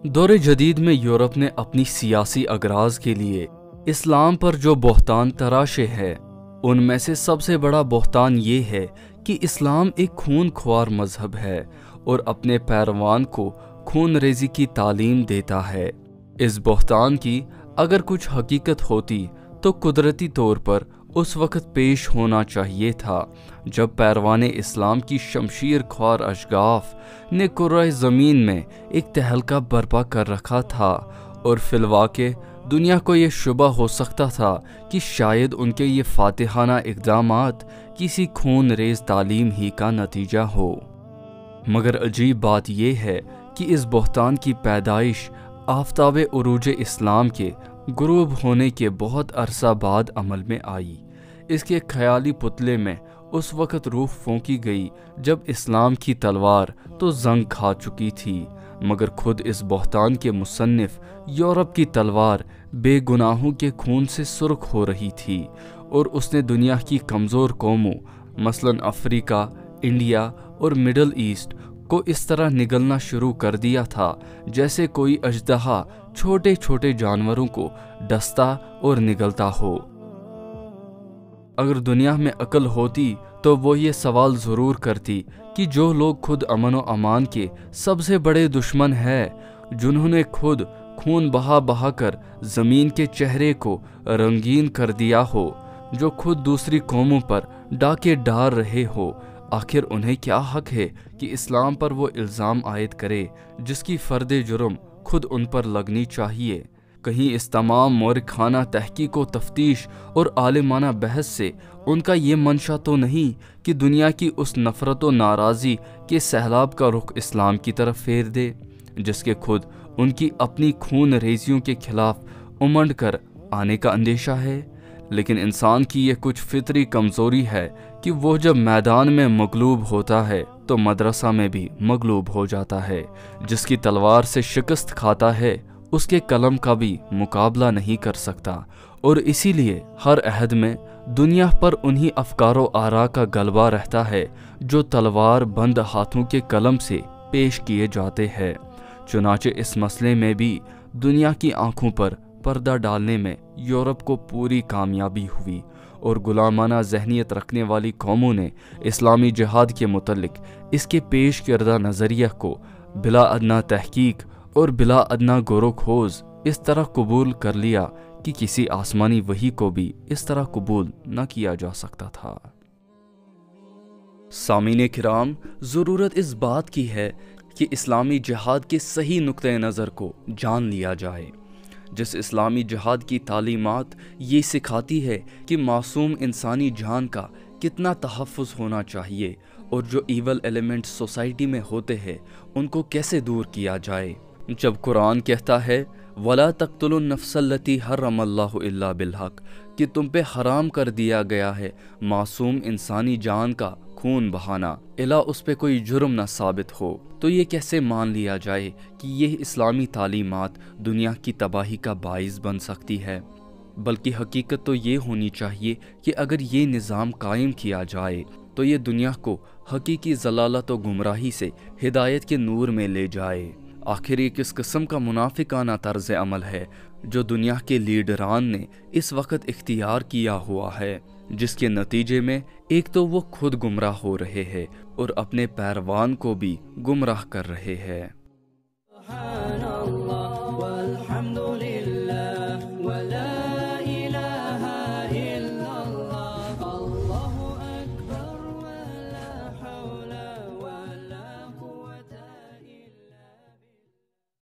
دور جدید میں یورپ نے اپنی سیاسی اغراض کے لیے اسلام پر جو بہتان تراشے ہے، ان میں سے سب سے بڑا بہتان یہ ہے کہ اسلام ایک خون خوار مذہب ہے اور اپنے پیروان کو خون ریزی کی تعلیم دیتا ہے۔ اس بہتان کی اگر کچھ حقیقت ہوتی تو قدرتی طور پر اس وقت پیش ہونا چاہیے تھا جب پیروان اسلام کی شمشیر خوار اشغاف نے کرۂ زمین میں ایک تہلکہ برپا کر رکھا تھا، اور فی الواقع دنیا کو یہ شبہ ہو سکتا تھا کہ شاید ان کے یہ فاتحانہ اقدامات کسی خون ریز تعلیم ہی کا نتیجہ ہو۔ مگر عجیب بات یہ ہے کہ اس بہتان کی پیدائش آفتاب عروج اسلام کے غروب ہونے کے بہت عرصہ بعد عمل میں آئی۔ اس کے خیالی پتلے میں اس وقت روح پھونکی گئی جب اسلام کی تلوار تو زنگ کھا چکی تھی، مگر خود اس بہتان کے مصنف یورپ کی تلوار بے گناہوں کے خون سے سرخ ہو رہی تھی، اور اس نے دنیا کی کمزور قوموں مثلاً افریقہ، انڈیا اور مڈل ایسٹ کو اس طرح نگلنا شروع کر دیا تھا جیسے کوئی اژدہا چھوٹے چھوٹے جانوروں کو ڈستا اور نگلتا ہو۔ اگر دنیا میں عقل ہوتی تو وہ یہ سوال ضرور کرتی کہ جو لوگ خود امن و امان کے سب سے بڑے دشمن ہیں، جنہوں نے خود خون بہا بہا کر زمین کے چہرے کو رنگین کر دیا ہو، جو خود دوسری قوموں پر ڈاکے ڈال رہے ہو، آخر انہیں کیا حق ہے کہ اسلام پر وہ الزام عائد کرے جس کی فرد جرم خود ان پر لگنی چاہیے؟ کہیں اس تمام مورخانہ تحقیق و تفتیش اور عالمانہ بحث سے ان کا یہ منشا تو نہیں کہ دنیا کی اس نفرت و ناراضی کے سیلاب کا رخ اسلام کی طرف پھیر دے جس کے خود ان کی اپنی خون ریزیوں کے خلاف امنڈ کر آنے کا اندیشہ ہے؟ لیکن انسان کی یہ کچھ فطری کمزوری ہے کہ وہ جب میدان میں مغلوب ہوتا ہے تو مدرسہ میں بھی مغلوب ہو جاتا ہے۔ جس کی تلوار سے شکست کھاتا ہے اس کے قلم کا بھی مقابلہ نہیں کر سکتا، اور اسی لیے ہر عہد میں دنیا پر انہی افکار و آراء کا غلبہ رہتا ہے جو تلوار بند ہاتھوں کے قلم سے پیش کیے جاتے ہیں۔ چنانچہ اس مسئلے میں بھی دنیا کی آنکھوں پر پردہ ڈالنے میں یورپ کو پوری کامیابی ہوئی، اور غلامانہ ذہنیت رکھنے والی قوموں نے اسلامی جہاد کے متعلق اس کے پیش کردہ نظریہ کو بلا ادنیٰ تحقیق اور بلا ادنیٰ غور و خوض اس طرح قبول کر لیا کہ کسی آسمانی وحی کو بھی اس طرح قبول نہ کیا جا سکتا تھا۔ سامعین کرام، ضرورت اس بات کی ہے کہ اسلامی جہاد کے صحیح نقطۂ نظر کو جان لیا جائے۔ جس اسلامی جہاد کی تعلیمات یہ سکھاتی ہے کہ معصوم انسانی جان کا کتنا تحفظ ہونا چاہیے، اور جو ایول ایلیمنٹ سوسائٹی میں ہوتے ہیں ان کو کیسے دور کیا جائے۔ جب قرآن کہتا ہے وَلَا تَقْتُلُوا النَّفْسَ الَّتِي حَرَّمَ اللَّهُ إِلَّا بِالْحَقِّ کہ تم پہ حرام کر دیا گیا ہے معصوم انسانی جان کا خون بہانا، الا اس پہ کوئی جرم نہ ثابت ہو، تو یہ کیسے مان لیا جائے کہ یہ اسلامی تعلیمات دنیا کی تباہی کا باعث بن سکتی ہے؟ بلکہ حقیقت تو یہ ہونی چاہیے کہ اگر یہ نظام قائم کیا جائے تو یہ دنیا کو حقیقی ضلالت و گمراہی سے ہدایت کے نور میں لے جائے۔ آخر یہ کس قسم کا منافقانہ طرز عمل ہے جو دنیا کے لیڈران نے اس وقت اختیار کیا ہوا ہے، جس کے نتیجے میں ایک تو وہ خود گمراہ ہو رہے ہیں اور اپنے پیروان کو بھی گمراہ کر رہے ہیں۔